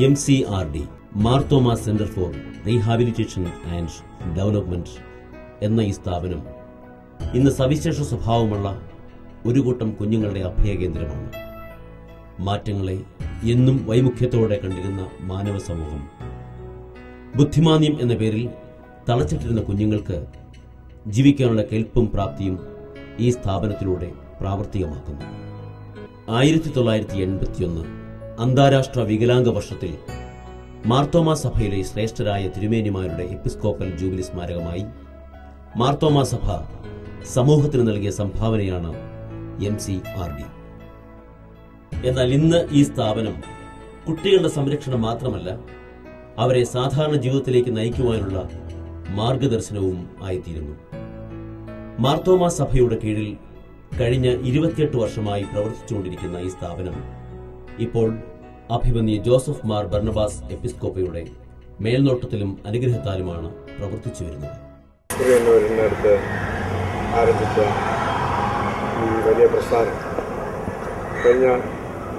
MCRD Marthoma centre for rehabilitation and development എന്ന ഈ സ്ഥാപനം ഇന്ന് സവിശേഷ സ്വഭാവമുള്ള ഒരു കൂട്ടം കുഞ്ഞുങ്ങളുടെ അഭയകേന്ദ്രമാണ്. മാറ്റങ്ങളെ എന്നും വൈമുഖ്യത്തോടെ കണ്ടിരുന്ന മാനവ സമൂഹം ബുദ്ധിമാന്യം എന്ന പേരിൽ തളച്ചിട്ടിരുന്ന കുഞ്ഞുങ്ങൾക്ക് ജീവിക്കാനുള്ള കെൽപ്പും പ്രാപ്തിയും ഈ സ്ഥാപനത്തിലൂടെ പ്രാവർത്തികമാക്കുന്നു. 1981 അന്താരാഷ്ട്ര വികലാംഗ വർഷത്തിൽ മാർത്തോമാ സഭയിലെ ശ്രേഷ്ഠരായ തിരുമേനിമാരുടെ എപ്പിസ്കോപ്പൽ ജൂബിലി സ്മാരകമായി മാർത്തോമാ സഭ സമൂഹത്തിന് നൽകിയ സംഭാവനയാണ് MCRD. എന്നാൽ ഇന്ന് ഈ സ്ഥാപനം കുട്ടികളുടെ സംരക്ഷണം മാത്രമല്ല, അവരെ സാധാരണ ജീവിതത്തിലേക്ക് നയിക്കുവാനുള്ള മാർഗദർശനവും ആയിത്തീരുന്നു. മാർത്തോമാ സഭയുടെ കീഴിൽ കഴിഞ്ഞ 28 വർഷമായി പ്രവർത്തിച്ചുകൊണ്ടിരിക്കുന്ന ഈ സ്ഥാപനം ഇപ്പോൾ അഭിമന്യ ജോസഫ് മാർ ബർണബാസ് എപ്പിസ്കോപ്പയുടെ മേൽനോട്ടത്തിലും അനുഗ്രഹത്താലുമാണ് പ്രവർത്തിച്ചു വരുന്നത്. ആരംഭിച്ച ഈ വലിയ പ്രസ്ഥാനം കഴിഞ്ഞ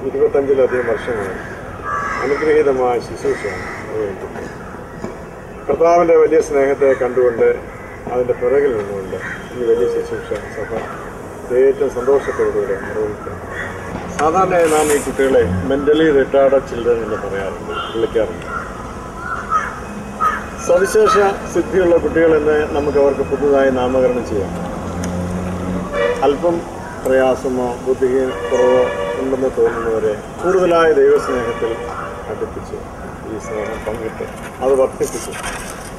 25-ലധികം വർഷങ്ങളിൽ അനുഗ്രഹീതമായ ശുശ്രൂഷയാണ് നിർവഹിക്കുന്നത്. കർത്താവിൻ്റെ വലിയ സ്നേഹത്തെ കണ്ടുകൊണ്ട് അതിൻ്റെ പിറകിൽ നിന്നുകൊണ്ട് ഈ വലിയ ശുശ്രൂഷ സഭ ഏറ്റവും സന്തോഷത്തോടുകൂടെ നിർവഹിക്കുന്നു. സാധാരണയായി നാം ഈ കുട്ടികളെ മെൻ്റലി റിട്ടാർഡഡ് ചിൽഡ്രൻ എന്ന് വിളിക്കാറുണ്ട്. സവിശേഷ സിദ്ധിയുള്ള കുട്ടികളെന്ന് നമുക്ക് അവർക്ക് പുതുതായി നാമകരണം ചെയ്യാം. അല്പം പ്രയാസമോ ബുദ്ധിക്കുറവോ ഉണ്ടെന്ന് തോന്നുന്നവരെ കൂടുതലായ ദൈവസ്നേഹത്തിൽ അടുപ്പിച്ച് ഈ സ്നേഹം പങ്കിട്ട് അത് വർദ്ധിപ്പിച്ച്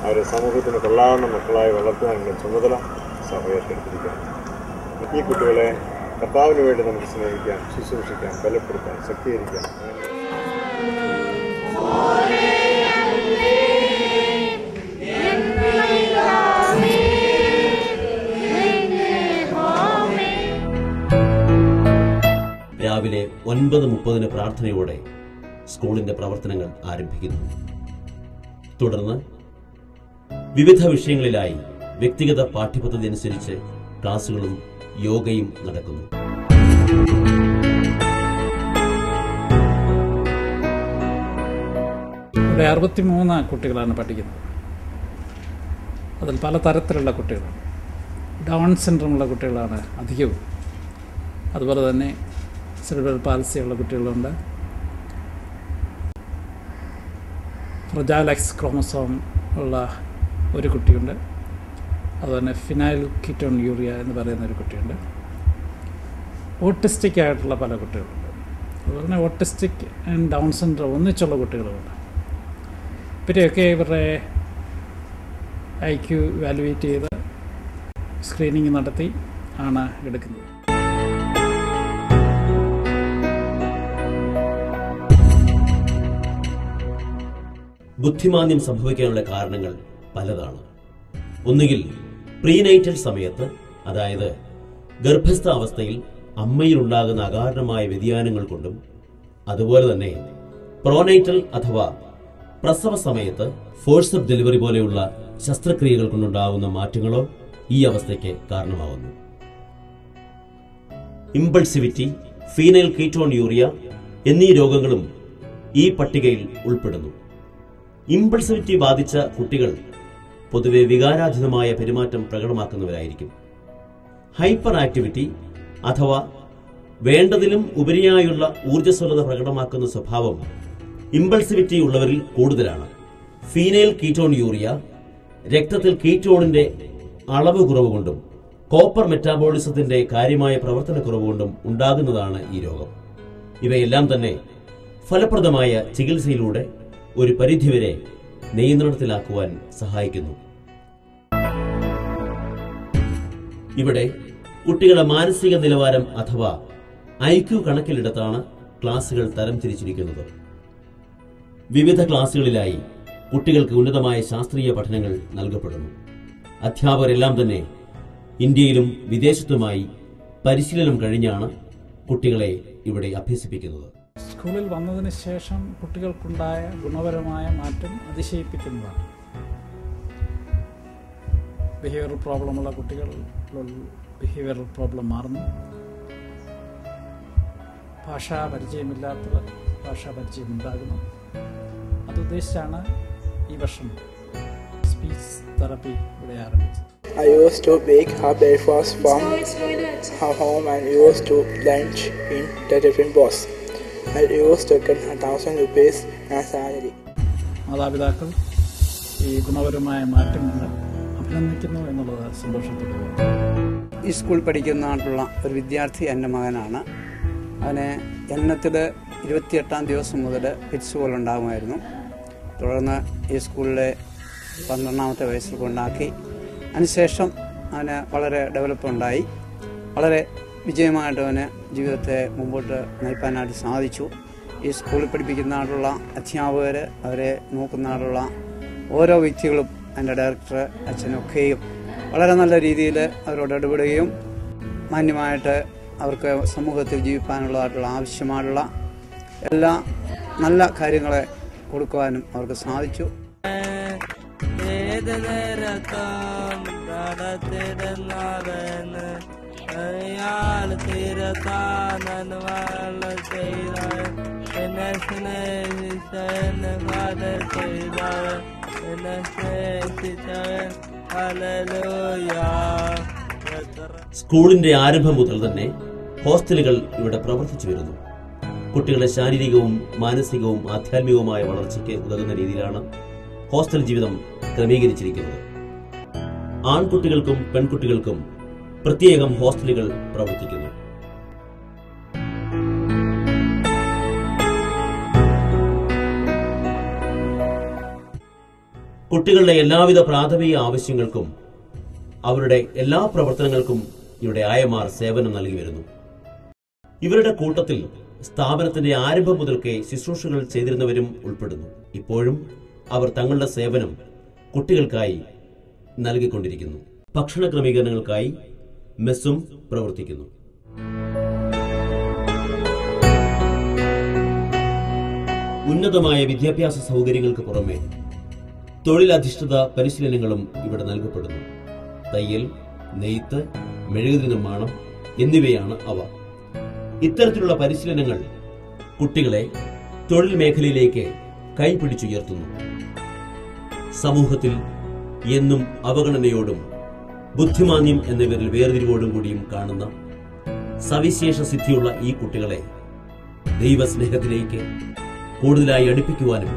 അവരെ സമൂഹത്തിന് കൊള്ളാവുന്ന മക്കളായി വളർത്താനുള്ള ചുമതല സഭ ഏറ്റെടുത്തിരിക്കുകയാണ്. ഈ കുട്ടികളെ കർത്താവിന് വേണ്ടി നമുക്ക് സ്നേഹിക്കാം, ശുശ്രൂഷിക്കാം, ബലപ്പെടുത്താം, ശക്തീകരിക്കാം. രാവിലെ 9:30 പ്രാർത്ഥനയോടെ സ്കൂളിന്റെ പ്രവർത്തനങ്ങൾ ആരംഭിക്കുന്നു. തുടർന്ന് വിവിധ വിഷയങ്ങളിലായി വ്യക്തിഗത പാഠ്യപദ്ധതി അനുസരിച്ച് ക്ലാസുകളും യോഗയും നടക്കുന്നു. ഇവിടെ 63 കുട്ടികളാണ് പഠിക്കുന്നത്. അതിൽ പല തരത്തിലുള്ള കുട്ടികളാണ്. ഡൗൺ സിൻഡ്രോമുള്ള കുട്ടികളാണ് അധികവും. അതുപോലെ തന്നെ സെറിബ്രൽ പാൽസി ഉള്ള കുട്ടികളുണ്ട്. ഫ്രജൈൽ X ക്രോമസോം ഉള്ള ഒരു കുട്ടിയുണ്ട്. അതുപോലെ ഫിനൈൽ കീറ്റോൺ യൂറിയ എന്ന് പറയുന്ന ഒരു കുട്ടിയുണ്ട്. ഓട്ടിസ്റ്റിക് ആയിട്ടുള്ള പല കുട്ടികളുണ്ട്. അതുപോലെ തന്നെ ഓട്ടിസ്റ്റിക് ആൻഡ് ഡൗൺ സിൻഡ്രോം ഒന്നിച്ചുള്ള കുട്ടികളുമുണ്ട്. ഇവരെയൊക്കെ ഇവരുടെ IQ വാലുവേറ്റ് ചെയ്ത് സ്ക്രീനിങ് നടത്തി ആണ് എടുക്കുന്നത്. ബുദ്ധിമാന്യം സംഭവിക്കാനുള്ള കാരണങ്ങൾ പലതാണ്. ഒന്നുകിൽ പ്രീനൈറ്റൽ സമയത്ത്, അതായത് ഗർഭസ്ഥ അവസ്ഥയിൽ അമ്മയിലുണ്ടാകുന്ന അകാരണമായ വ്യതിയാനങ്ങൾ കൊണ്ടും, അതുപോലെ തന്നെ പ്രോനൈറ്റൽ അഥവാ പ്രസവ സമയത്ത് ഫോഴ്സപ്പ് ഡെലിവറി പോലെയുള്ള ശസ്ത്രക്രിയകൾ കൊണ്ടുണ്ടാകുന്ന മാറ്റങ്ങളോ ഈ അവസ്ഥയ്ക്ക് കാരണമാകുന്നു. ഇമ്പൾസിവിറ്റി, ഫീനൈൽ കീറ്റോൺ യൂറിയ എന്നീ രോഗങ്ങളും ഈ പട്ടികയിൽ ഉൾപ്പെടുന്നു. ഇമ്പൾസിവിറ്റി ബാധിച്ച കുട്ടികൾ പൊതുവെ വികാരാധീനമായ പെരുമാറ്റം പ്രകടമാക്കുന്നവരായിരിക്കും. ഹൈപ്പർ ആക്ടിവിറ്റി അഥവാ വേണ്ടതിലും ഉപരിയായുള്ള ഊർജ്ജസ്വലത പ്രകടമാക്കുന്ന സ്വഭാവം ഇമ്പൾസിവിറ്റി ഉള്ളവരിൽ കൂടുതലാണ്. ഫീനൈൽ കീറ്റോൺ യൂറിയ രക്തത്തിൽ കീറ്റോണിന്റെ അളവ് കുറവ് കൊണ്ടും കോപ്പർ മെറ്റാബോളിസത്തിന്റെ കാര്യമായ പ്രവർത്തനക്കുറവ് കൊണ്ടും ഉണ്ടാകുന്നതാണ് ഈ രോഗം. ഇവയെല്ലാം തന്നെ ഫലപ്രദമായ ചികിത്സയിലൂടെ ഒരു പരിധിവരെ നിയന്ത്രണത്തിലാക്കുവാൻ സഹായിക്കുന്നു. ഇവിടെ കുട്ടികളുടെ മാനസിക നിലവാരം അഥവാ IQ കണക്കിലെടുത്താണ് ക്ലാസുകൾ തരംതിരിച്ചിരിക്കുന്നത്. വിവിധ ക്ലാസുകളിലായി കുട്ടികൾക്ക് ഉന്നതമായ ശാസ്ത്രീയ പഠനങ്ങൾ നൽകപ്പെടുന്നു. അധ്യാപകരെല്ലാം തന്നെ ഇന്ത്യയിലും വിദേശത്തുമായി പരിശീലനം കഴിഞ്ഞാണ് കുട്ടികളെ ഇവിടെ അഭ്യസിപ്പിക്കുന്നത്. സ്കൂളിൽ വന്നതിന് ശേഷം കുട്ടികൾക്കുണ്ടായ ഗുണപരമായ മാറ്റം അതിശയിപ്പിക്കുന്നതാണ്. ബിഹേവിയറൽ പ്രോബ്ലമുള്ള കുട്ടികൾ ബിഹേവിയറൽ പ്രോബ്ലം മാറുന്നു. ഭാഷാ പരിചയമില്ലാത്തവർ ഭാഷാ പരിചയം ഉണ്ടാകുന്നു. അതുദ്ദേശിച്ചാണ് ഈ വർഷം സ്പീച്ച് തെറപ്പി ഇവിടെ ആരംഭിച്ചത്. I used to bake her breakfast from her home and used to lunch in the tiffin box. I used to get 1,000 rupees as salary. മാതാപിതാക്കൾ ഈ ഗുണപരമായ മാറ്റങ്ങൾ അഭിനന്ദിക്കുന്നു എന്നുള്ളത് സന്തോഷത്തോടെ. ഈ സ്കൂൾ പഠിക്കുന്നതായിട്ടുള്ള ഒരു വിദ്യാർത്ഥി എൻ്റെ മകനാണ്. അവന് ജനനത്തിൽ 28-ാം ദിവസം മുതൽ ഫിറ്റ്സ് പോലെ ഉണ്ടാകുമായിരുന്നു. തുടർന്ന് ഈ സ്കൂളിലെ 12ാമത്തെ വയസ്സിൽ കൊണ്ടാക്കി. അതിനുശേഷം അവന് വളരെ ഡെവലപ്പ് ഉണ്ടായി. വളരെ വിജയമായിട്ട് അവന് ജീവിതത്തെ മുമ്പോട്ട് നയിക്കാനായിട്ട് സാധിച്ചു. ഈ സ്കൂളിൽ പഠിപ്പിക്കുന്നതായിട്ടുള്ള അധ്യാപകർ, അവരെ നോക്കുന്നതായിട്ടുള്ള ഓരോ വ്യക്തികളും, എൻ്റെ ഡയറക്ടർ അച്ഛനൊക്കെയും വളരെ നല്ല രീതിയിൽ അവരോട് ഇടപെടുകയും മാന്യമായിട്ട് അവർക്ക് സമൂഹത്തിൽ ജീവിക്കാനുള്ളതായിട്ടുള്ള ആവശ്യമായിട്ടുള്ള എല്ലാ നല്ല കാര്യങ്ങളെ കൊടുക്കുവാനും അവർക്ക് സാധിച്ചു. സ്കൂളിന്റെ ആരംഭം മുതൽ തന്നെ ഹോസ്റ്റലുകൾ ഇവിടെ പ്രവർത്തിച്ചു വരുന്നു. കുട്ടികളുടെ ശാരീരികവും മാനസികവും ആധ്യാത്മികവുമായ വളർച്ചയ്ക്ക് ഉതകുന്ന രീതിയിലാണ് ഹോസ്റ്റൽ ജീവിതം ക്രമീകരിച്ചിരിക്കുന്നത്. ആൺകുട്ടികൾക്കും പെൺകുട്ടികൾക്കും പ്രത്യേകം ഹോസ്റ്റലുകൾ പ്രവർത്തിക്കുന്നു. കുട്ടികളുടെ എല്ലാവിധ പ്രാഥമിക ആവശ്യങ്ങൾക്കും അവരുടെ എല്ലാ പ്രവർത്തനങ്ങൾക്കും ഇവിടെ ആയമാർ സേവനം നൽകി വരുന്നു. ഇവരുടെ കൂട്ടത്തിൽ സ്ഥാപനത്തിന്റെ ആരംഭം മുതൽക്കേ ശുശ്രൂഷകൾ ചെയ്തിരുന്നവരും ഉൾപ്പെടുന്നു. ഇപ്പോഴും അവർ തങ്ങളുടെ സേവനം കുട്ടികൾക്കായി നൽകിക്കൊണ്ടിരിക്കുന്നു. ഭക്ഷണ ക്രമീകരണങ്ങൾക്കായി മെസ്സും പ്രവർത്തിക്കുന്നു. ഉന്നതമായ വിദ്യാഭ്യാസ സൗകര്യങ്ങൾക്ക് പുറമെ തൊഴിലധിഷ്ഠിത പരിശീലനങ്ങളും ഇവിടെ നൽകപ്പെടുന്നു. തയ്യൽ, നെയ്ത്ത്, മെഴുകുതിരി നിർമ്മാണം എന്നിവയാണ് അവ. ഇത്തരത്തിലുള്ള പരിശീലനങ്ങൾ കുട്ടികളെ തൊഴിൽ മേഖലയിലേക്ക് കൈപിടിച്ചുയർത്തുന്നു. സമൂഹത്തിൽ എന്നും അവഗണനയോടും ബുദ്ധിമാന്യം എന്നിവരിൽ വേർതിരിവോടും കൂടിയും കാണുന്ന സവിശേഷ സിദ്ധിയുള്ള ഈ കുട്ടികളെ ദൈവസ്നേഹത്തിലേക്ക് കൂടുതലായി അടുപ്പിക്കുവാനും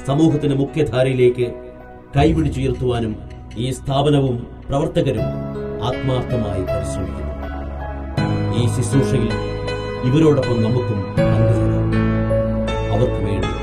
സമൂഹത്തിന്റെ മുഖ്യധാരയിലേക്ക് കൈപിടിച്ചുയർത്തുവാനും ഈ സ്ഥാപനവും പ്രവർത്തകരും ആത്മാർത്ഥമായി പരിശ്രമിക്കുന്നു. ഈ ശുശ്രൂഷയിൽ ഇവരോടൊപ്പം നമുക്കും പങ്കുചേരാം. അവർക്ക് വേണ്ടി